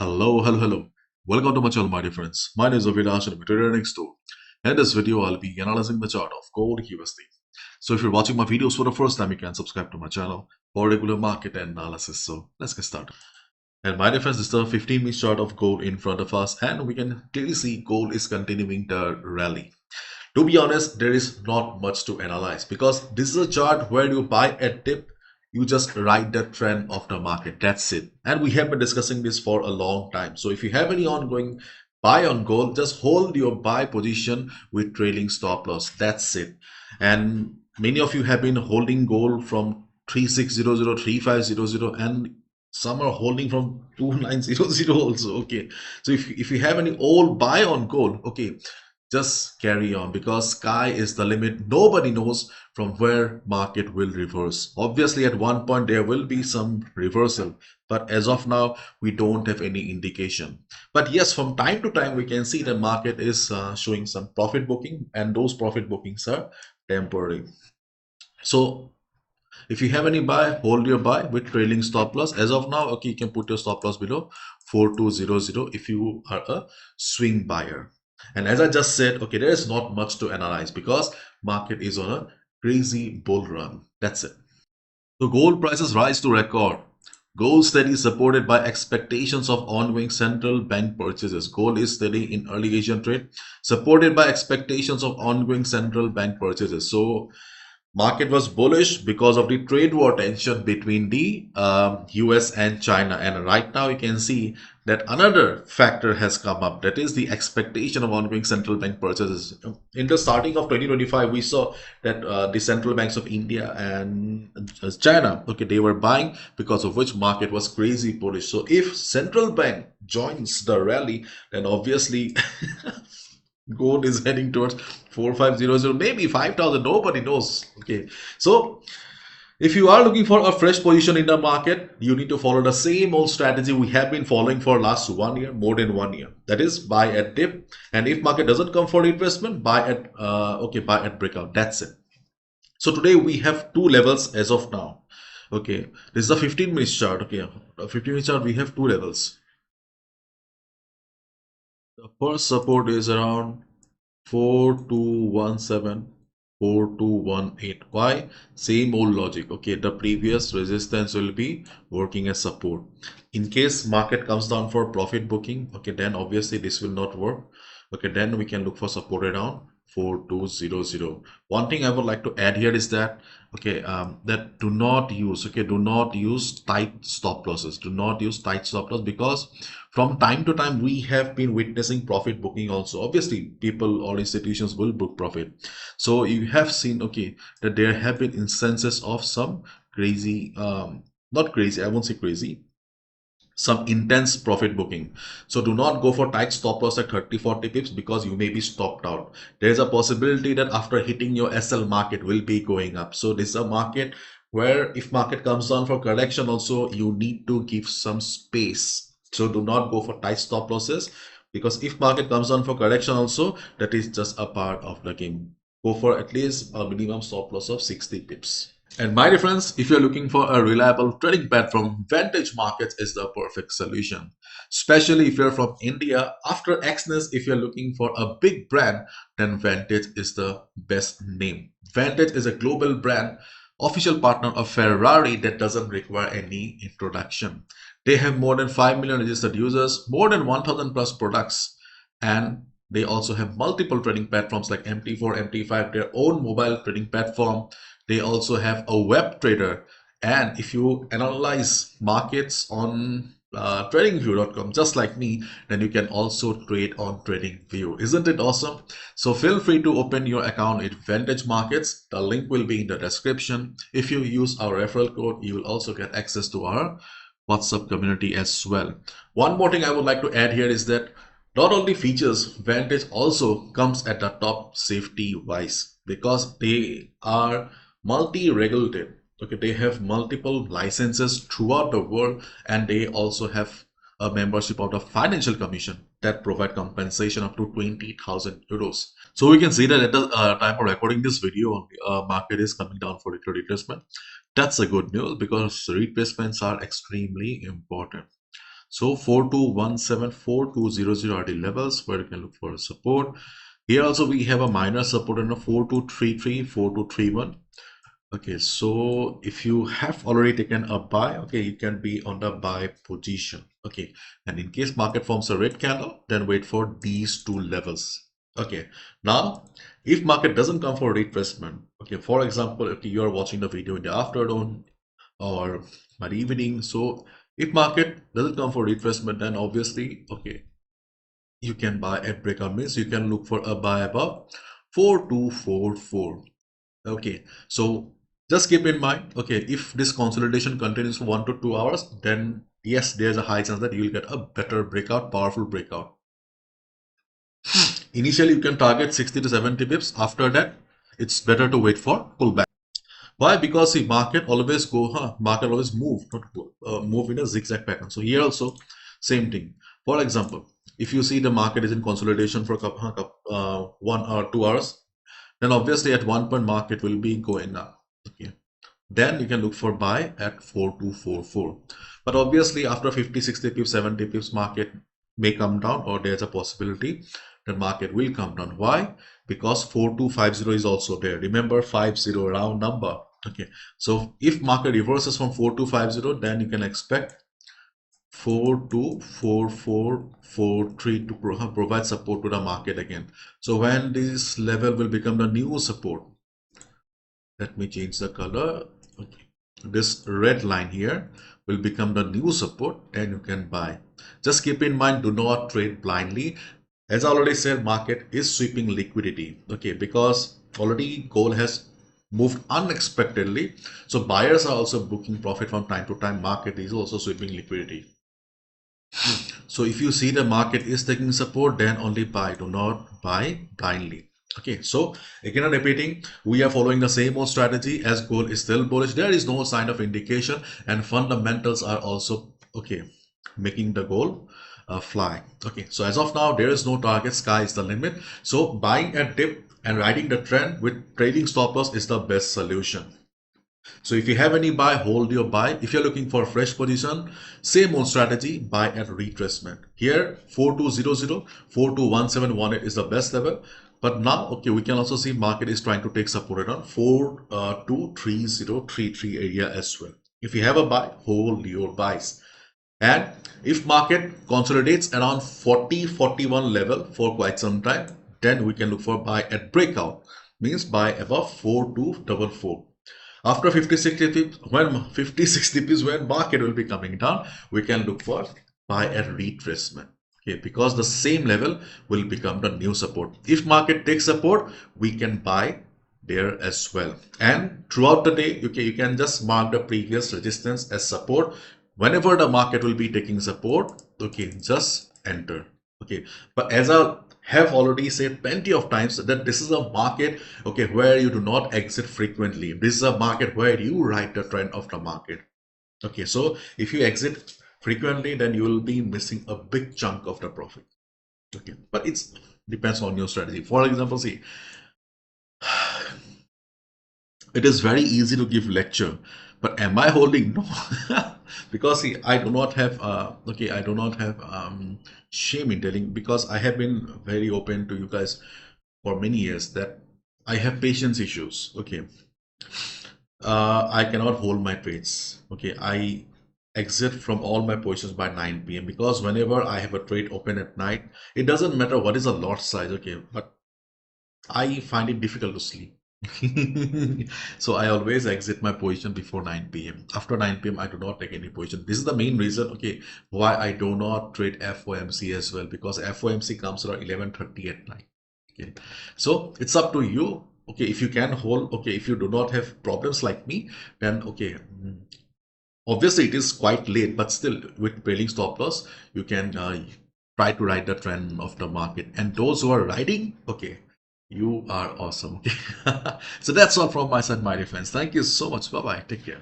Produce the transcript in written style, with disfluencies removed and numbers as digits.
Hello. Welcome to my channel, my dear friends. My name is ABHILASH and I'm a trader next door. In this video, I'll be analyzing the chart of gold USD. So if you're watching my videos for the first time, you can subscribe to my channel for regular market analysis. So let's get started. And my dear friends, this is the 15-minute chart of gold in front of us, and we can clearly see gold is continuing the rally. To be honest, there is not much to analyze because this is a chart where you buy a dip, you just ride the trend of the market. That's it. And we have been discussing this for a long time. So if you have any ongoing buy on gold, just hold your buy position with trailing stop loss. That's it. And many of you have been holding gold from 3600, 3500, and some are holding from 2900 also. Okay. So if you have any old buy on gold, okay, just carry on because sky is the limit. Nobody knows from where market will reverse. Obviously at one point there will be some reversal, but as of now we don't have any indication. But yes, from time to time we can see the market is showing some profit booking, and those profit bookings are temporary. So if you have any buy, hold your buy with trailing stop loss. As of now, okay, you can put your stop loss below 4200 if you are a swing buyer. And as I just said, okay, there is not much to analyze because market is on a crazy bull run. That's it. So gold prices rise to record. Gold steady supported by expectations of ongoing central bank purchases. Gold is steady in early Asian trade, supported by expectations of ongoing central bank purchases. So market was bullish because of the trade war tension between the US and China. And right now you can see that another factor has come up. That is the expectation of ongoing central bank purchases. In the starting of 2025, we saw that the central banks of India and China, okay, they were buying, because of which market was crazy bullish. So if central bank joins the rally, then obviously gold is heading towards 4500, maybe 5000, nobody knows. Okay, so if you are looking for a fresh position in the market, you need to follow the same old strategy we have been following for last 1 year, more than 1 year. That is buy at dip, and if market doesn't come for investment, buy at buy at breakout. That's it. So today we have two levels as of now. Okay, this is a 15-minute chart. Okay, a 15-minute chart, we have two levels. The first support is around 4217, 4218. Why? Same old logic. Okay, the previous resistance will be working as support. In case market comes down for profit booking, okay, then obviously this will not work. Okay, then we can look for support around 4200. One thing I would like to add here is that, okay, that do not use tight stop losses. Do not use tight stop loss, because from time to time we have been witnessing profit booking also. Obviously people or institutions will book profit. So you have seen, okay, that there have been instances of some crazy, not crazy, I won't say crazy, some intense profit booking. So do not go for tight stop loss at 30-40 pips, because you may be stopped out. There's a possibility that after hitting your SL, market will be going up. So this is a market where if market comes down for correction also, you need to give some space. So do not go for tight stop losses, because if market comes down for correction also, that is just a part of the game. Go for at least a minimum stop loss of 60 pips. And my dear friends, if you're looking for a reliable trading platform, Vantage Markets is the perfect solution. Especially if you're from India. After Xness, if you're looking for a big brand, then Vantage is the best name. Vantage is a global brand, official partner of Ferrari, that doesn't require any introduction. They have more than 5 million registered users, more than 1000 plus products, and they also have multiple trading platforms like MT4, MT5, their own mobile trading platform. They also have a web trader, and if you analyze markets on tradingview.com just like me, then you can also trade on TradingView. Isn't it awesome? So feel free to open your account at Vantage Markets. The link will be in the description. If you use our referral code, you will also get access to our WhatsApp community as well. One more thing I would like to add here is that not only features, Vantage also comes at the top safety wise, because they are multi-regulated. Okay, they have multiple licenses throughout the world, and they also have a membership of the Financial Commission that provide compensation up to 20,000 euros. So we can see that at the time of recording this video, market is coming down for liquid retracement. That's a good news, because retracements are extremely important. So 4217, 4200 are the levels where you can look for support. Here also we have a minor support in a 4233, 4231. Okay, so if you have already taken a buy, okay, you can be on the buy position. Okay, and in case market forms a red candle, then wait for these two levels. Okay, now if market doesn't come for retracement, okay, for example, if you are watching the video in the afternoon or by evening, so if market doesn't come for retracement, then obviously, okay, you can buy at breakout, means you can look for a buy above 4244. Okay, so just keep in mind, okay, if this consolidation continues for 1 to 2 hours, then yes, there's a high chance that you will get a better breakout, powerful breakout. Initially, you can target 60 to 70 pips. After that, it's better to wait for pullback. Why? Because the market always market always move, not move in a zigzag pattern. So here also, same thing. For example, if you see the market is in consolidation for 1 or 2 hours, then obviously at one point market will be going up. Okay, then you can look for buy at 4244. But obviously after 50, 60 pips, 70 pips, market may come down, or there's a possibility that market will come down. Why? Because 4250 is also there. Remember, 50 round number. Okay, so if market reverses from 4250, then you can expect 424443 to provide support to the market again. So when this level will become the new support, let me change the color. Okay, this red line here will become the new support, and you can buy. Just keep in mind, do not trade blindly. As I already said, market is sweeping liquidity. Okay, because already gold has moved unexpectedly, so buyers are also booking profit from time to time. Market is also sweeping liquidity. So if you see the market is taking support, then only buy. Do not buy blindly. Okay, so again I'm repeating, we are following the same old strategy. As gold is still bullish, there is no sign of indication, and fundamentals are also okay, making the gold fly. Okay, so as of now, there is no target, sky is the limit. So buying a dip and riding the trend with trading stop loss is the best solution. So if you have any buy, hold your buy. If you're looking for a fresh position, same old strategy, buy at retracement. Here 4200, 421718 is the best level. But now, okay, we can also see market is trying to take support around 423033 area as well. If you have a buy, hold your buys. And if market consolidates around 4041 level for quite some time, then we can look for buy at breakout, means buy above 4244. After 50-60 pips, when 50-60 pips, when market will be coming down, we can look for buy at retracement. Okay, because the same level will become the new support. If market takes support, we can buy there as well. And throughout the day, okay, you can just mark the previous resistance as support. Whenever the market will be taking support, okay, just enter. Okay, but as I have already said plenty of times, that this is a market, okay, where you do not exit frequently. This is a market where you ride the trend of the market. Okay, so if you exit frequently, then you will be missing a big chunk of the profit. Okay, but it's depends on your strategy. For example, see, it is very easy to give lecture, but am I holding? No. Because see, I do not have I do not have shame in telling, because I have been very open to you guys for many years that I have patience issues. Okay, I cannot hold my trades. Okay, I exit from all my positions by 9 p.m. because whenever I have a trade open at night, it doesn't matter what is the lot size. Okay, but I find it difficult to sleep. So I always exit my position before 9 p.m. After 9 p.m. I do not take any position. This is the main reason, okay, why I do not trade FOMC as well, because FOMC comes around 11:30 at night. Okay, so it's up to you. Okay, if you can hold, okay, if you do not have problems like me, then okay, obviously it is quite late, but still with trailing stop loss, you can try to ride the trend of the market. And those who are riding, okay, you are awesome. Okay. So that's all from my side, my dear friends. Thank you so much. Bye bye. Take care.